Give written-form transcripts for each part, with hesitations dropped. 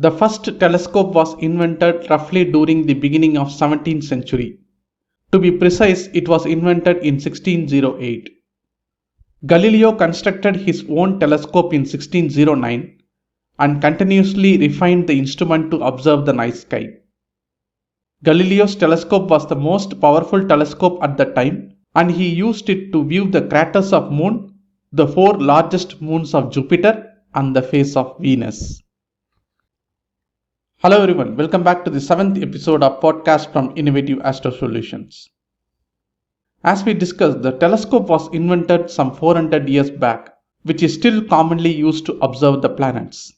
The first telescope was invented roughly during the beginning of 17th century. To be precise, it was invented in 1608. Galileo constructed his own telescope in 1609 and continuously refined the instrument to observe the night sky. Galileo's telescope was the most powerful telescope at the time, and he used it to view the craters of Moon, the four largest moons of Jupiter, and the face of Venus. Hello everyone, welcome back to the 7th episode of podcast from Innovativeastrosolutions. As we discussed, the telescope was invented some 400 years back, which is still commonly used to observe the planets.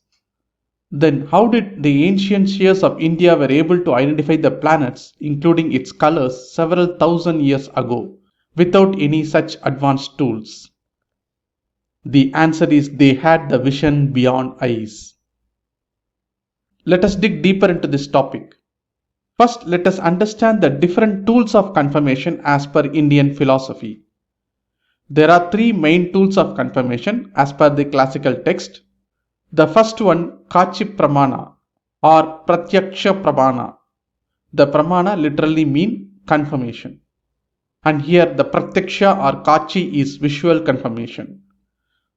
Then how did the ancient seers of India were able to identify the planets, including its colors, several thousand years ago, without any such advanced tools? The answer is they had the vision beyond eyes. Let us dig deeper into this topic. First, let us understand the different tools of confirmation as per Indian philosophy. There are three main tools of confirmation as per the classical text. The first one, Kachi Pramana or Pratyaksha Pramana. The Pramana literally mean confirmation. And here the Pratyaksha or Kachi is visual confirmation.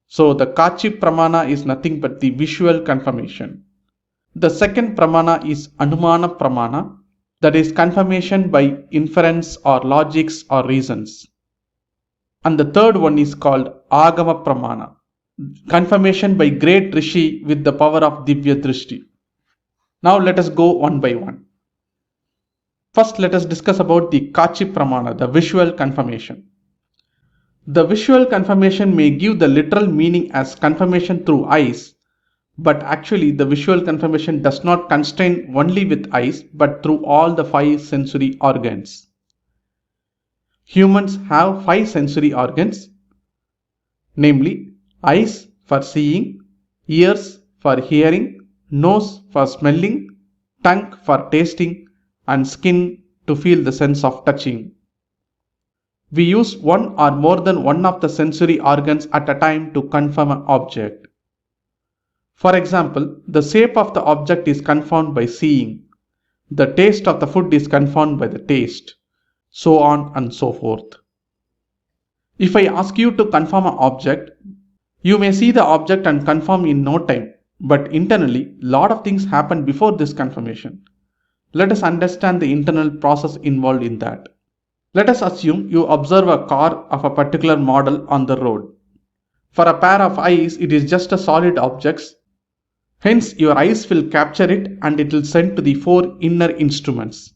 So the Kachi Pramana is nothing but the visual confirmation. The second Pramana is Anumana Pramana, that is confirmation by inference or logics or reasons. And the third one is called Agama Pramana, confirmation by great Rishi with the power of Divya Drishti. Now let us go one by one. First, let us discuss about the Kachi Pramana, the visual confirmation. The visual confirmation may give the literal meaning as confirmation through eyes, but actually the visual confirmation does not constrain only with eyes but through all the five sensory organs. Humans have five sensory organs, namely eyes for seeing, ears for hearing, nose for smelling, tongue for tasting, and skin to feel the sense of touching. We use one or more than one of the sensory organs at a time to confirm an object. For example, the shape of the object is confirmed by seeing, the taste of the food is confirmed by the taste, so on and so forth. If I ask you to confirm an object, you may see the object and confirm in no time, but internally, lot of things happen before this confirmation. Let us understand the internal process involved in that. Let us assume you observe a car of a particular model on the road. For a pair of eyes, it is just a solid object. Hence, your eyes will capture it and it will send to the four inner instruments.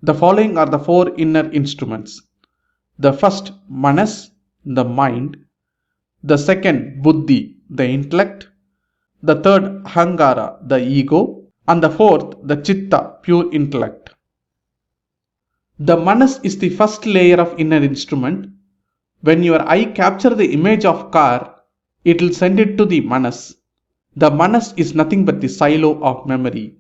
The following are the four inner instruments. The first, Manas, the mind. The second, Buddhi, the intellect. The third, Ahankara, the ego. And the fourth, the Chitta, pure intellect. The Manas is the first layer of inner instrument. When your eye captures the image of car, it will send it to the Manas. The Manas is nothing but the silo of memory.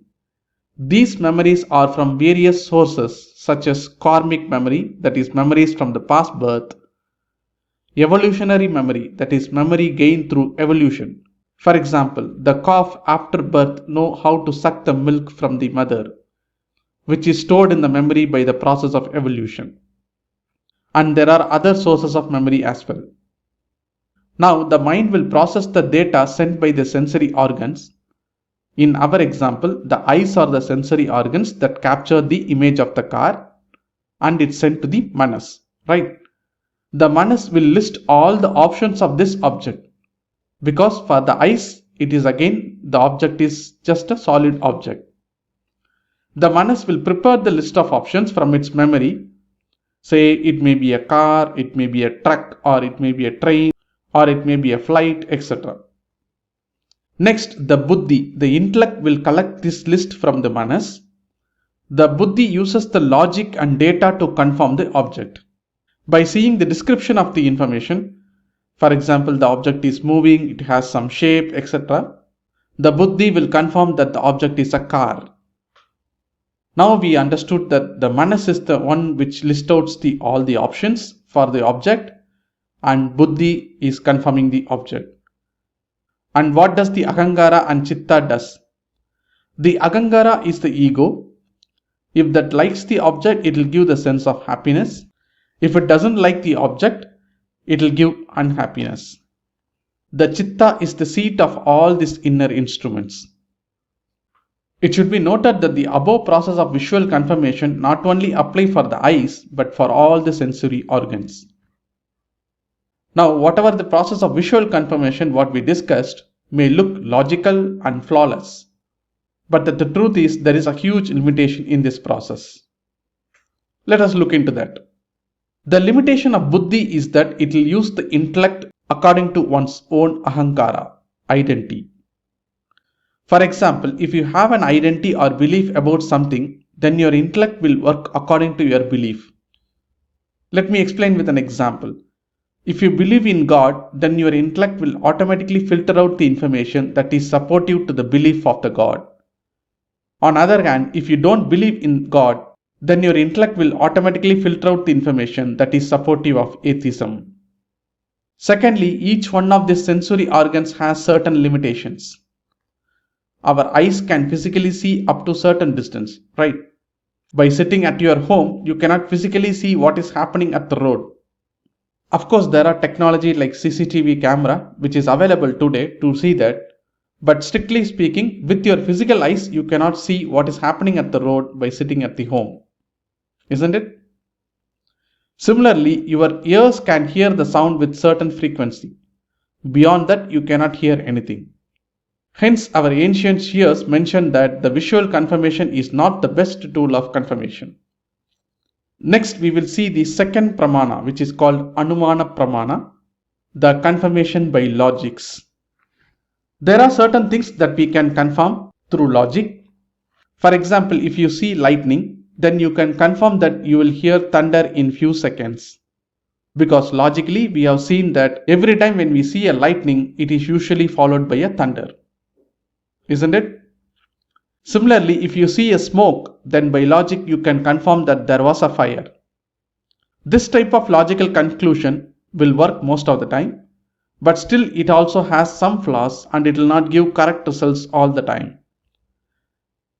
These memories are from various sources such as karmic memory, that is memories from the past birth, evolutionary memory, that is memory gained through evolution. For example, the calf after birth know how to suck the milk from the mother, which is stored in the memory by the process of evolution. And there are other sources of memory as well. Now, the mind will process the data sent by the sensory organs. In our example, the eyes are the sensory organs that capture the image of the car and it's sent to the Manas, right? The Manas will list all the options of this object because for the eyes, it is again the object is just a solid object. The Manas will prepare the list of options from its memory. Say it may be a car, it may be a truck, or it may be a train, or it may be a flight, etc. Next, the Buddhi, the intellect will collect this list from the Manas. The Buddhi uses the logic and data to confirm the object. By seeing the description of the information, for example, the object is moving, it has some shape, etc. The Buddhi will confirm that the object is a car. Now we understood that the Manas is the one which lists out all the options for the object, and Buddhi is confirming the object. And what does the Ahankara and Chitta does? The Agangara is the ego. If that likes the object, it will give the sense of happiness. If it doesn't like the object, it will give unhappiness. The Chitta is the seat of all these inner instruments. It should be noted that the above process of visual confirmation not only apply for the eyes but for all the sensory organs. Now, whatever the process of visual confirmation what we discussed may look logical and flawless, but the truth is there is a huge limitation in this process. Let us look into that. The limitation of buddhi is that it will use the intellect according to one's own ahankara, identity. For example, if you have an identity or belief about something, then your intellect will work according to your belief. Let me explain with an example. If you believe in God, then your intellect will automatically filter out the information that is supportive to the belief of the God. On the other hand, if you don't believe in God, then your intellect will automatically filter out the information that is supportive of atheism. Secondly, each one of these sensory organs has certain limitations. Our eyes can physically see up to certain distance, right? By sitting at your home, you cannot physically see what is happening at the road. Of course, there are technology like CCTV camera which is available today to see that, but strictly speaking, with your physical eyes, you cannot see what is happening at the road by sitting at the home. Isn't it? Similarly, your ears can hear the sound with certain frequency. Beyond that, you cannot hear anything. Hence, our ancient seers mentioned that the visual confirmation is not the best tool of confirmation. Next, we will see the second pramana, which is called Anumana Pramana, the confirmation by logics. There are certain things that we can confirm through logic. For example, if you see lightning, then you can confirm that you will hear thunder in few seconds. Because logically, we have seen that every time when we see a lightning, it is usually followed by a thunder. Isn't it? Similarly, if you see a smoke, then by logic you can confirm that there was a fire. This type of logical conclusion will work most of the time, but still it also has some flaws and it will not give correct results all the time.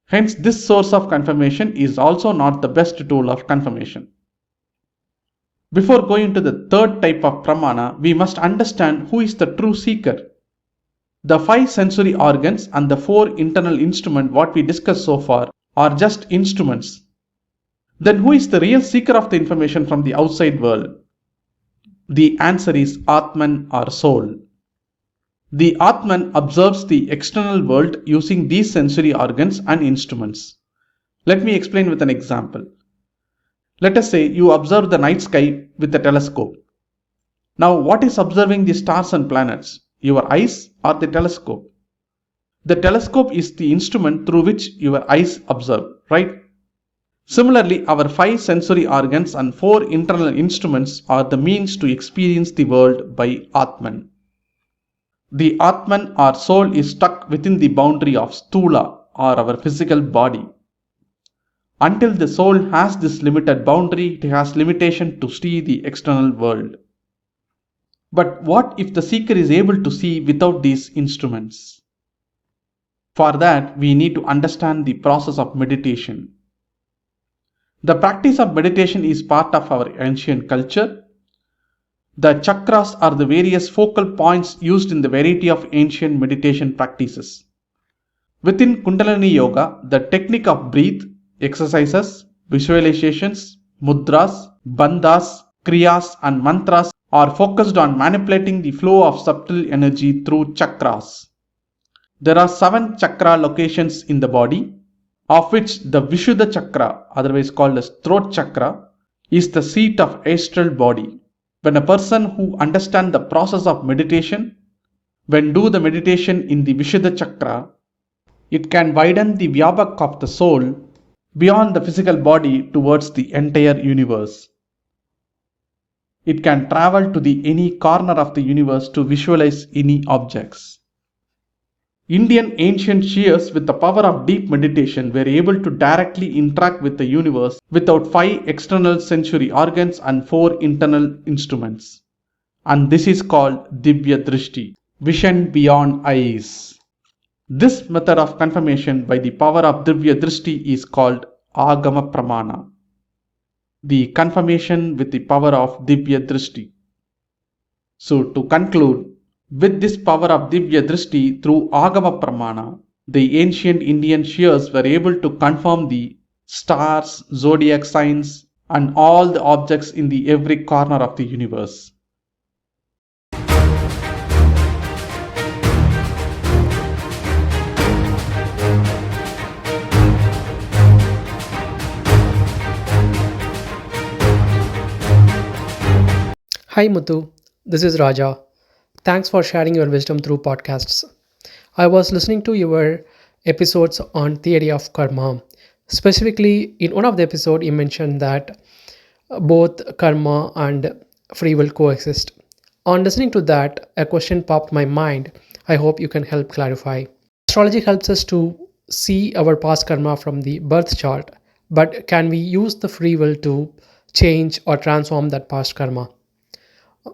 Hence, this source of confirmation is also not the best tool of confirmation. Before going to the third type of pramana, we must understand who is the true seeker. The 5 sensory organs and the 4 internal instruments what we discussed so far are just instruments. Then who is the real seeker of the information from the outside world? The answer is Atman or soul. The Atman observes the external world using these sensory organs and instruments. Let me explain with an example. Let us say you observe the night sky with a telescope. Now, what is observing the stars and planets? Your eyes or the telescope? The telescope is the instrument through which your eyes observe, right? Similarly, our 5 sensory organs and 4 internal instruments are the means to experience the world by Atman. The Atman or soul is stuck within the boundary of Sthula or our physical body. Until the soul has this limited boundary, it has limitation to see the external world. But what if the seeker is able to see without these instruments? For that, we need to understand the process of meditation. The practice of meditation is part of our ancient culture. The chakras are the various focal points used in the variety of ancient meditation practices. Within Kundalini Yoga, the technique of breath, exercises, visualizations, mudras, bandhas, kriyas and mantras are focused on manipulating the flow of subtle energy through chakras. There are 7 chakra locations in the body, of which the Vishuddha chakra, otherwise called as throat chakra, is the seat of astral body. When a person who understands the process of meditation, when do the meditation in the Vishuddha chakra, it can widen the vyabhak of the soul beyond the physical body towards the entire universe. It can travel to any corner of the universe to visualize any objects. Indian ancient seers with the power of deep meditation were able to directly interact with the universe without 5 external sensory organs and 4 internal instruments. And this is called Divya Drishti, vision beyond eyes. This method of confirmation by the power of Divya Drishti is called Agama Pramana. The confirmation with the power of Divya Drishti. So to conclude, with this power of Divya Drishti through Agama Pramana, the ancient Indian seers were able to confirm the stars, zodiac signs, and all the objects in the every corner of the universe. Hi Muthu, this is Raja. Thanks for sharing your wisdom through podcasts. I was listening to your episodes on theory of karma. Specifically, in one of the episodes, you mentioned that both karma and free will coexist. On listening to that, a question popped my mind. I hope you can help clarify. Astrology helps us to see our past karma from the birth chart, but can we use the free will to change or transform that past karma?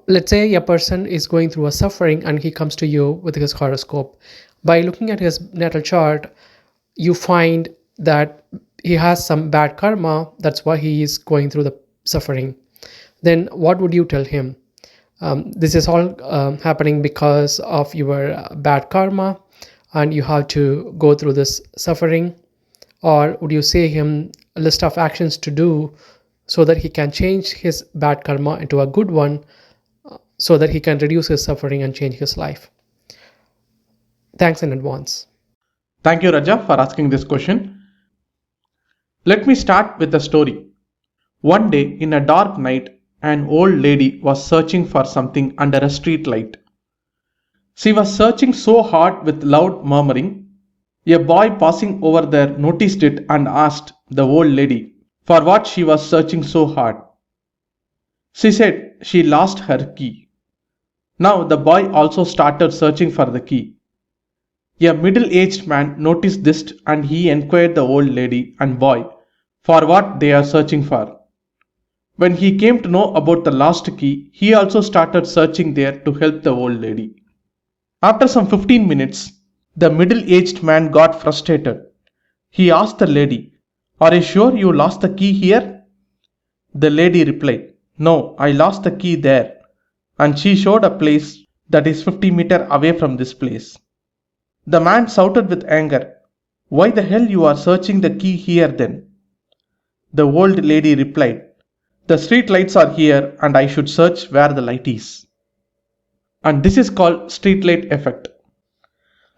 Let's say a person is going through a suffering and he comes to you with his horoscope. By looking at his natal chart, you find that he has some bad karma. That's why he is going through the suffering. Then what would you tell him? This is all happening because of your bad karma, and you have to go through this suffering. Or would you say him a list of actions to do so that he can change his bad karma into a good one, so that he can reduce his suffering and change his life? Thanks in advance. Thank you, Raja, for asking this question. Let me start with a story. One day, in a dark night, an old lady was searching for something under a street light. She was searching so hard with loud murmuring. A boy passing over there noticed it and asked the old lady for what she was searching so hard. She said she lost her key. Now the boy also started searching for the key. A middle-aged man noticed this and he inquired the old lady and boy for what they are searching for. When he came to know about the lost key, he also started searching there to help the old lady. After some 15 minutes, the middle-aged man got frustrated. He asked the lady, "Are you sure you lost the key here?" The lady replied, "No, I lost the key there." And she showed a place that is 50 meters away from this place. The man shouted with anger, "Why the hell you are searching the key here then?" The old lady replied, "The street lights are here and I should search where the light is." And this is called streetlight effect.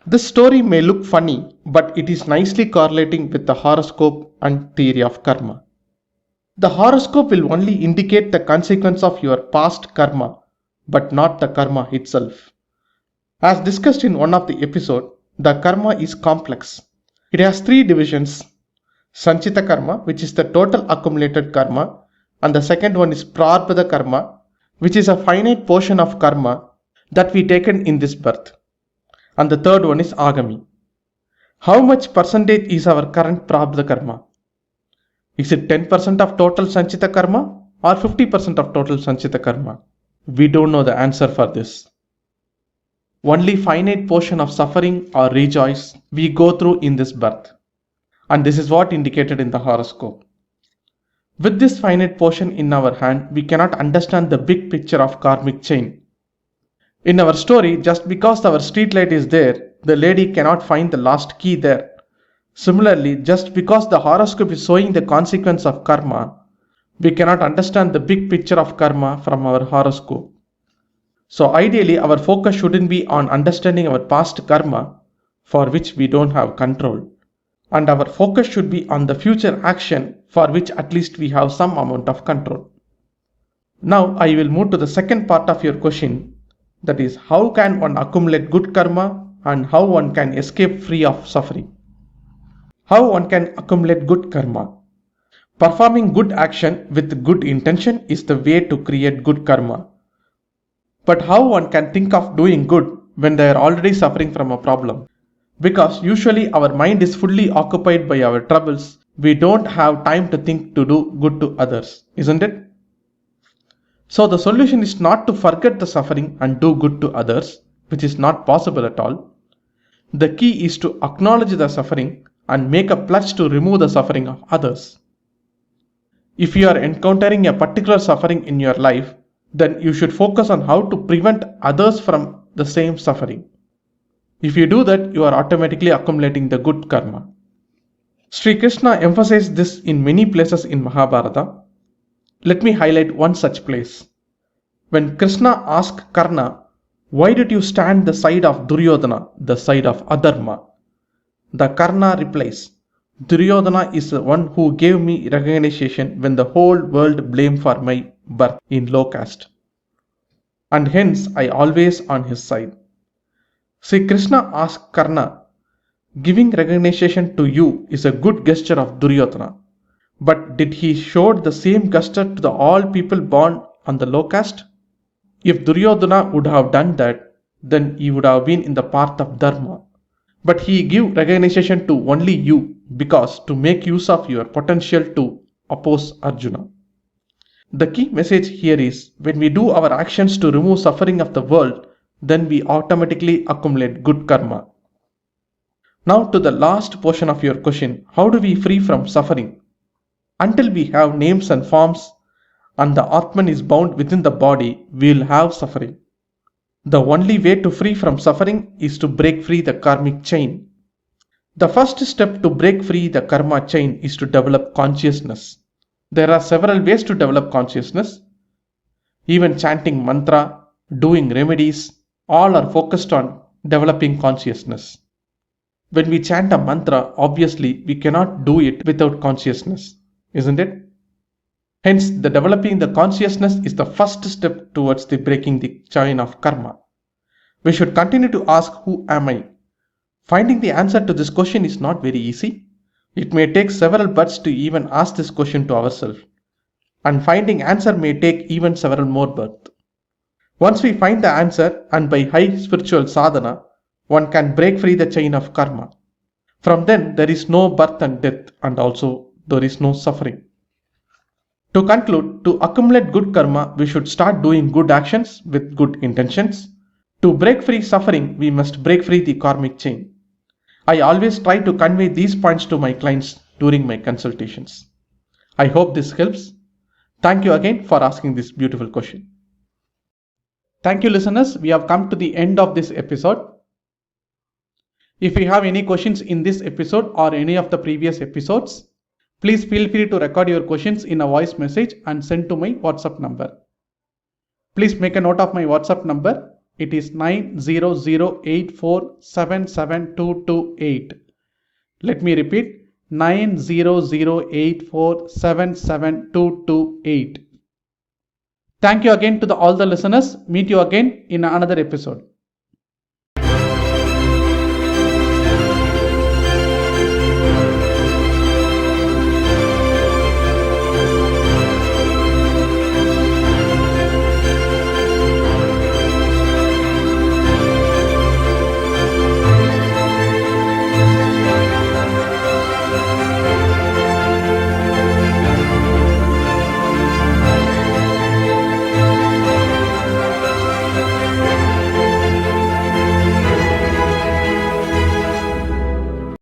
This story may look funny, but it is nicely correlating with the horoscope and theory of karma. The horoscope will only indicate the consequence of your past karma, but not the karma itself. As discussed in one of the episodes, the karma is complex. It has three divisions: Sanchita karma, which is the total accumulated karma, and the second one is Prarabdha karma, which is a finite portion of karma that we taken in this birth, and the third one is Agami. How much percentage is our current Prarabdha karma? Is it 10% of total Sanchita karma or 50% of total Sanchita karma? We don't know the answer for this. Only finite portion of suffering or rejoice we go through in this birth. And this is what indicated in the horoscope. With this finite portion in our hand, we cannot understand the big picture of karmic chain. In our story, just because our street light is there, the lady cannot find the lost key there. Similarly, just because the horoscope is showing the consequence of karma, we cannot understand the big picture of karma from our horoscope. So ideally, our focus shouldn't be on understanding our past karma, for which we don't have control. And our focus should be on the future action, for which at least we have some amount of control. Now I will move to the second part of your question, that is, how can one accumulate good karma and how one can escape free of suffering. How one can accumulate good karma. Performing good action with good intention is the way to create good karma. But how one can think of doing good when they are already suffering from a problem? Because usually our mind is fully occupied by our troubles, we don't have time to think to do good to others, isn't it? So the solution is not to forget the suffering and do good to others, which is not possible at all. The key is to acknowledge the suffering and make a pledge to remove the suffering of others. If you are encountering a particular suffering in your life, then you should focus on how to prevent others from the same suffering. If you do that, you are automatically accumulating the good karma. Sri Krishna emphasized this in many places in Mahabharata. Let me highlight one such place. When Krishna asked Karna, "Why did you stand the side of Duryodhana, the side of Adharma?" The Karna replies, "Duryodhana is the one who gave me recognition when the whole world blamed for my birth in low caste. And hence I always on his side." Sri Krishna asked Karna, "Giving recognition to you is a good gesture of Duryodhana. But did he show the same gesture to all people born on the low caste? If Duryodhana would have done that, then he would have been in the path of Dharma. But he gave recognition to only you because to make use of your potential to oppose Arjuna." The key message here is when we do our actions to remove suffering of the world, then we automatically accumulate good karma. Now to the last portion of your question, how do we free from suffering? Until we have names and forms and the Atman is bound within the body, we will have suffering. The only way to free from suffering is to break free the karmic chain. The first step to break free the karma chain is to develop consciousness. There are several ways to develop consciousness. Even chanting mantra, doing remedies, all are focused on developing consciousness. When we chant a mantra, obviously we cannot do it without consciousness, isn't it? Hence, the developing the consciousness is the first step towards the breaking the chain of karma. We should continue to ask, who am I? Finding the answer to this question is not very easy. It may take several births to even ask this question to ourselves. And finding answer may take even several more births. Once we find the answer, and by high spiritual sadhana, one can break free the chain of karma. From then, there is no birth and death, and also there is no suffering. To conclude, to accumulate good karma, we should start doing good actions with good intentions. To break free suffering, we must break free the karmic chain. I always try to convey these points to my clients during my consultations. I hope this helps. Thank you again for asking this beautiful question. Thank you, listeners. We have come to the end of this episode. If you have any questions in this episode or any of the previous episodes, please feel free to record your questions in a voice message and send to my WhatsApp number. Please make a note of my WhatsApp number. It is 90084772228. Let me repeat, 90084772228. Thank you again to all the listeners. Meet you again in another episode.